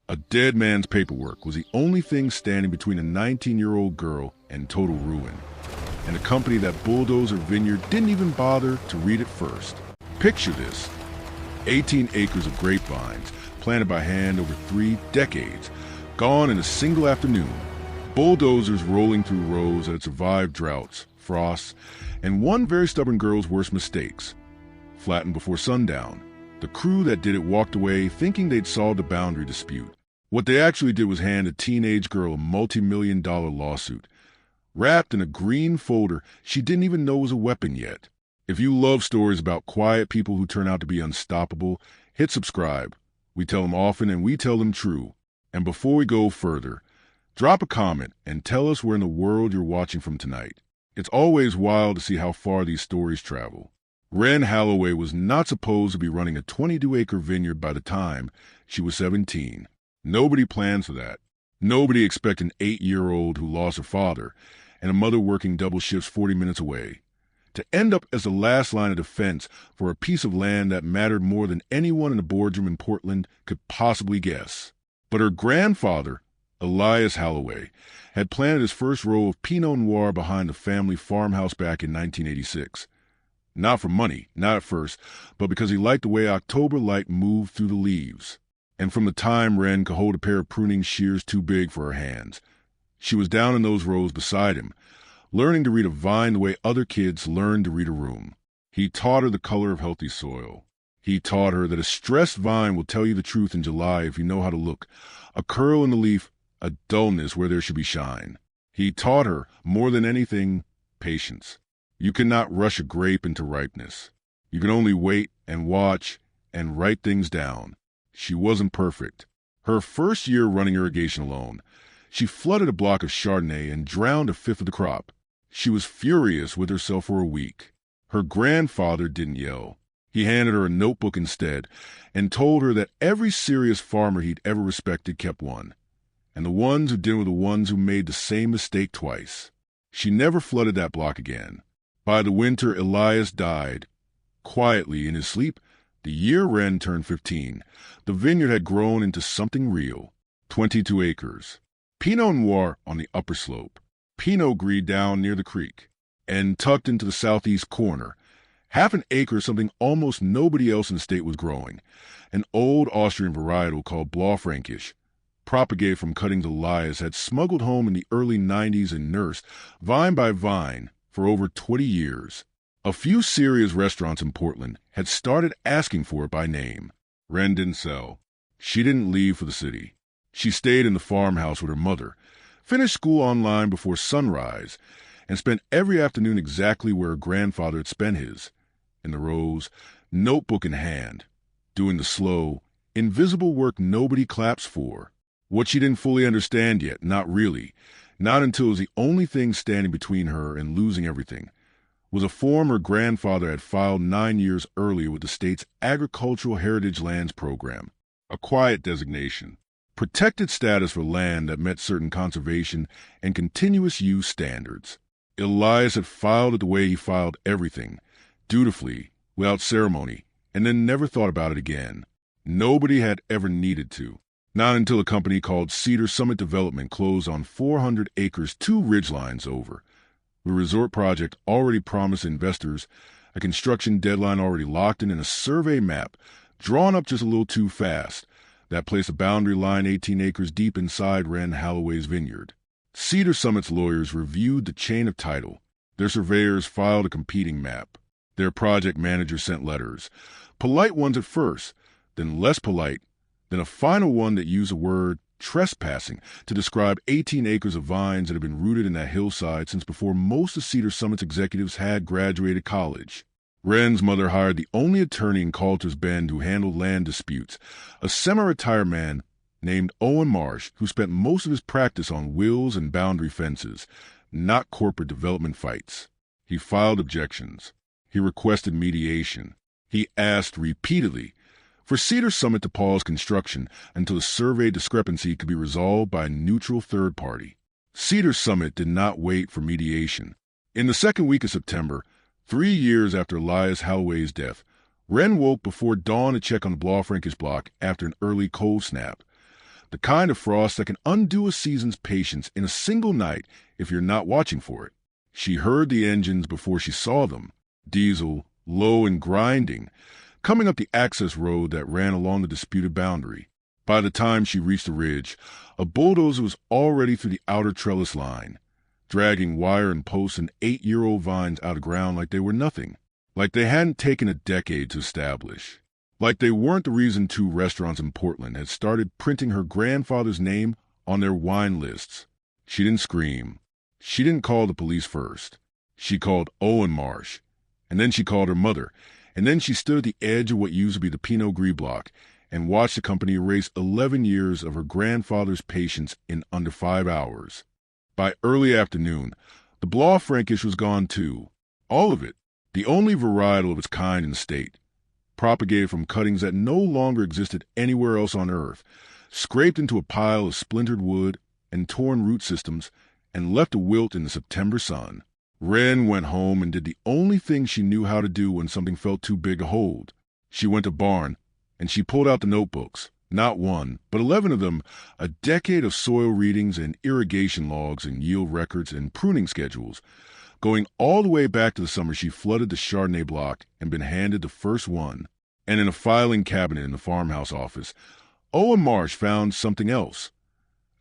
A dead man's paperwork was the only thing standing between a 19-year-old girl and total ruin. And a company that Bulldozed Vineyard didn't even bother to read it first. Picture this: 18 acres of grapevines, planted by hand over 3 decades, gone in a single afternoon. Bulldozers rolling through rows that had survived droughts, frosts, and one very stubborn girl's worst mistakes. Flattened before sundown, the crew that did it walked away thinking they'd solved a boundary dispute. What they actually did was hand a teenage girl a multi-million-dollar lawsuit, wrapped in a green folder she didn't even know was a weapon yet. If you love stories about quiet people who turn out to be unstoppable, hit subscribe. We tell them often and we tell them true. And before we go further, drop a comment and tell us where in the world you're watching from tonight. It's always wild to see how far these stories travel. Wren Halloway was not supposed to be running a 22-acre vineyard by the time she was 17. Nobody plans for that. Nobody expects an 8-year-old who lost her father and a mother working double shifts 40 minutes away to end up as the last line of defense for a piece of land that mattered more than anyone in the boardroom in Portland could possibly guess. But her grandfather, Elias Halloway, had planted his first row of Pinot Noir behind the family farmhouse back in 1986. Not for money, not at first, but because he liked the way October light moved through the leaves. And from the time Wren could hold a pair of pruning shears too big for her hands, she was down in those rows beside him, learning to read a vine the way other kids learned to read a room. He taught her the color of healthy soil. He taught her that a stressed vine will tell you the truth in July if you know how to look, a curl in the leaf, a dullness where there should be shine. He taught her, more than anything, patience. You cannot rush a grape into ripeness. You can only wait and watch and write things down. She wasn't perfect. Her first year running irrigation alone, she flooded a block of Chardonnay and drowned a fifth of the crop. She was furious with herself for a week. Her grandfather didn't yell. He handed her a notebook instead and told her that every serious farmer he'd ever respected kept one. And the ones who didn't were the ones who made the same mistake twice. She never flooded that block again. By the winter, Elias died. Quietly in his sleep, the year Wren turned 15, the vineyard had grown into something real. 22 acres. Pinot Noir on the upper slope. Pinot Gris down near the creek. And tucked into the southeast corner, half an acre of something almost nobody else in the state was growing. An old Austrian varietal called Blaufränkisch, propagated from cuttings Elias had smuggled home in the early 90s and nursed, vine by vine, for over 20 years. A few serious restaurants in Portland had started asking for it by name. Wren didn't sell. She didn't leave for the city. She stayed in the farmhouse with her mother, finished school online before sunrise, and spent every afternoon exactly where her grandfather had spent his, in the rows, notebook in hand, doing the slow, invisible work nobody claps for. What she didn't fully understand yet, not really, not until it was the only thing standing between her and losing everything, was a form her grandfather had filed 9 years earlier with the state's Agricultural Heritage Lands Program, a quiet designation, protected status for land that met certain conservation and continuous use standards. Elias had filed it the way he filed everything, dutifully, without ceremony, and then never thought about it again. Nobody had ever needed to. Not until a company called Cedar Summit Development closed on 400 acres 2 ridgelines over. The resort project already promised investors a construction deadline already locked in and a survey map drawn up just a little too fast that placed a boundary line 18 acres deep inside Wren Halloway's vineyard. Cedar Summit's lawyers reviewed the chain of title. Their surveyors filed a competing map. Their project manager sent letters, polite ones at first, then less polite, then a final one that used the word trespassing to describe 18 acres of vines that had been rooted in that hillside since before most of Cedar Summit's executives had graduated college. Wren's mother hired the only attorney in Coulter's Bend who handled land disputes, a semi-retired man named Owen Marsh who spent most of his practice on wills and boundary fences, not corporate development fights. He filed objections. He requested mediation. He asked repeatedly for Cedar Summit to pause construction until the survey discrepancy could be resolved by a neutral third party. Cedar Summit did not wait for mediation. In the second week of September, 3 years after Elias Halloway's death, Wren woke before dawn to check on the Blaufränkisch block after an early cold snap. The kind of frost that can undo a season's patience in a single night if you're not watching for it. She heard the engines before she saw them. Diesel, low and grinding, coming up the access road that ran along the disputed boundary. By the time she reached the ridge, a bulldozer was already through the outer trellis line, dragging wire and posts and 8-year-old vines out of ground like they were nothing, like they hadn't taken a decade to establish, like they weren't the reason 2 restaurants in Portland had started printing her grandfather's name on their wine lists. She didn't scream. She didn't call the police first. She called Owen Marsh, and then she called her mother, and then she stood at the edge of what used to be the Pinot Gris block and watched the company erase 11 years of her grandfather's patience in under 5 hours. By early afternoon, the Blanc Frankish was gone too. All of it, the only varietal of its kind in the state, propagated from cuttings that no longer existed anywhere else on Earth, scraped into a pile of splintered wood and torn root systems, and left to wilt in the September sun. Wren went home and did the only thing she knew how to do when something felt too big to hold. She went to barn, and she pulled out the notebooks, not 1, but 11 of them, a decade of soil readings and irrigation logs and yield records and pruning schedules, going all the way back to the summer she flooded the Chardonnay block and been handed the first one. And in a filing cabinet in the farmhouse office, Owen Marsh found something else.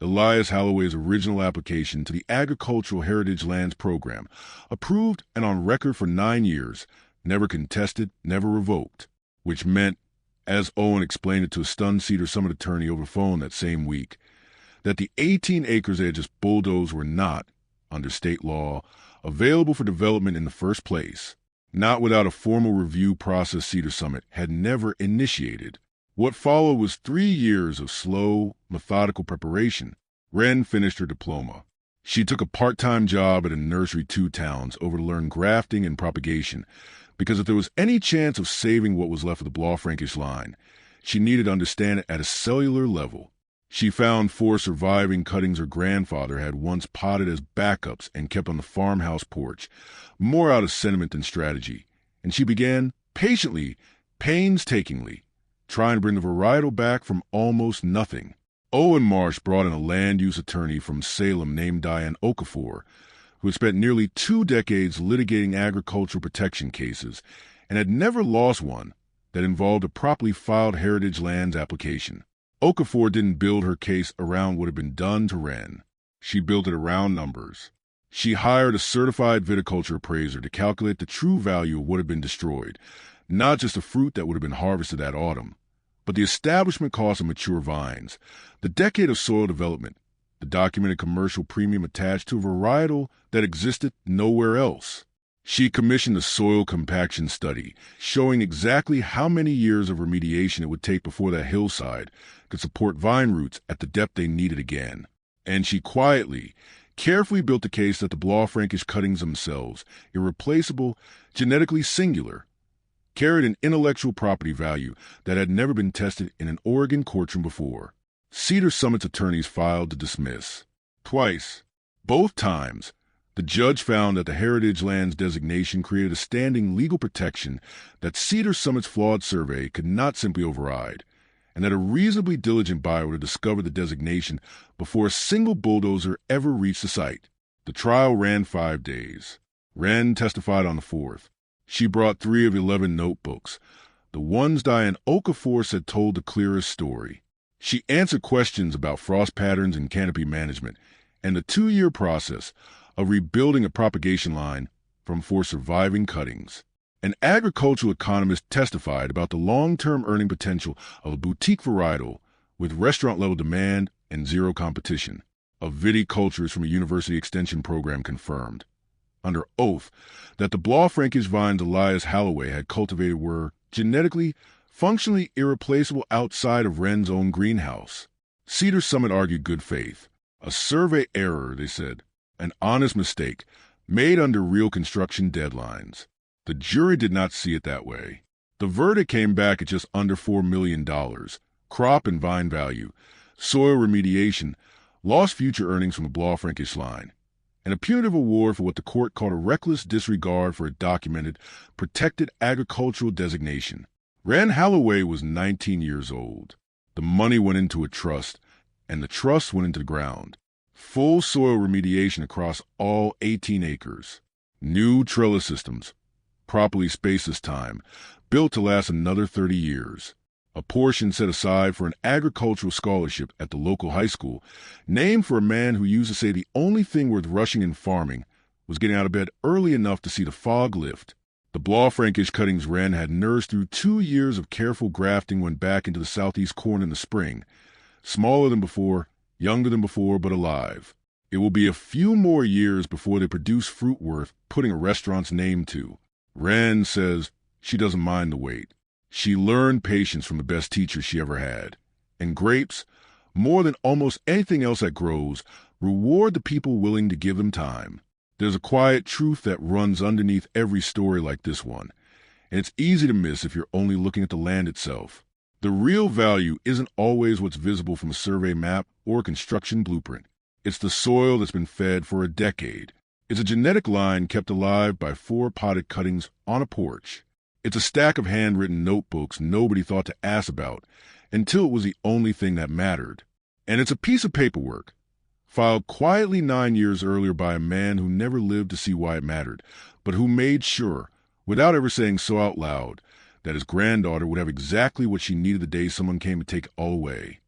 Elias Halloway's original application to the Agricultural Heritage Lands Program, approved and on record for 9 years, never contested, never revoked, which meant, as Owen explained it to a stunned Cedar Summit attorney over the phone that same week, that the 18 acres they had just bulldozed were not, under state law, available for development in the first place, not without a formal review process Cedar Summit had never initiated. What followed was 3 years of slow, methodical preparation. Wren finished her diploma. She took a part-time job at a nursery 2 towns over to learn grafting and propagation, because if there was any chance of saving what was left of the Blanc Frankish line, she needed to understand it at a cellular level. She found 4 surviving cuttings her grandfather had once potted as backups and kept on the farmhouse porch, more out of sentiment than strategy, and she began, patiently, painstakingly, trying to bring the varietal back from almost nothing. Owen Marsh brought in a land use attorney from Salem named Diane Okafor, who had spent nearly 2 decades litigating agricultural protection cases and had never lost one that involved a properly filed heritage lands application. Okafor didn't build her case around what had been done to Wren. She built it around numbers. She hired a certified viticulture appraiser to calculate the true value of what had been destroyed, not just the fruit that would have been harvested that autumn, but the establishment cost of mature vines, the decade of soil development, the documented commercial premium attached to a varietal that existed nowhere else. She commissioned a soil compaction study, showing exactly how many years of remediation it would take before that hillside could support vine roots at the depth they needed again. And she quietly, carefully built the case that the Blanc Frankish cuttings themselves, irreplaceable, genetically singular, carried an intellectual property value that had never been tested in an Oregon courtroom before. Cedar Summit's attorneys filed to dismiss. Twice. Both times, the judge found that the Heritage Lands designation created a standing legal protection that Cedar Summit's flawed survey could not simply override, and that a reasonably diligent buyer would have discovered the designation before a single bulldozer ever reached the site. The trial ran 5 days. Wren testified on the 4th. She brought 3 of 11 notebooks, the ones Diane Okafor said told the clearest story. She answered questions about frost patterns and canopy management and the 2-year process of rebuilding a propagation line from 4 surviving cuttings. An agricultural economist testified about the long-term earning potential of a boutique varietal with restaurant-level demand and zero competition. A viticulturist from a university extension program confirmed, under oath, that the Blanc Frankish vines Elias Halloway had cultivated were genetically, functionally irreplaceable outside of Wren's own greenhouse. Cedar Summit argued good faith. A survey error, they said, an honest mistake, made under real construction deadlines. The jury did not see it that way. The verdict came back at just under $4 million, crop and vine value, soil remediation, lost future earnings from the Blanc Frankish line, and a punitive award for what the court called a reckless disregard for a documented, protected agricultural designation. Wren Halloway was 19 years old. The money went into a trust, and the truss went into the ground. Full soil remediation across all 18 acres. New trellis systems, properly spaced this time, built to last another 30 years. A portion set aside for an agricultural scholarship at the local high school, named for a man who used to say the only thing worth rushing in farming was getting out of bed early enough to see the fog lift. The Blaufränkisch cuttings Wren had nursed through 2 years of careful grafting went back into the southeast corn in the spring. Smaller than before, younger than before, but alive. It will be a few more years before they produce fruit worth putting a restaurant's name to. Wren says she doesn't mind the wait. She learned patience from the best teacher she ever had. And grapes, more than almost anything else that grows, reward the people willing to give them time. There's a quiet truth that runs underneath every story like this one, and it's easy to miss if you're only looking at the land itself. The real value isn't always what's visible from a survey map or a construction blueprint. It's the soil that's been fed for a decade. It's a genetic line kept alive by 4 potted cuttings on a porch. It's a stack of handwritten notebooks nobody thought to ask about until it was the only thing that mattered. And it's a piece of paperwork, filed quietly 9 years earlier by a man who never lived to see why it mattered, but who made sure, without ever saying so out loud, that his granddaughter would have exactly what she needed the day someone came to take it all away.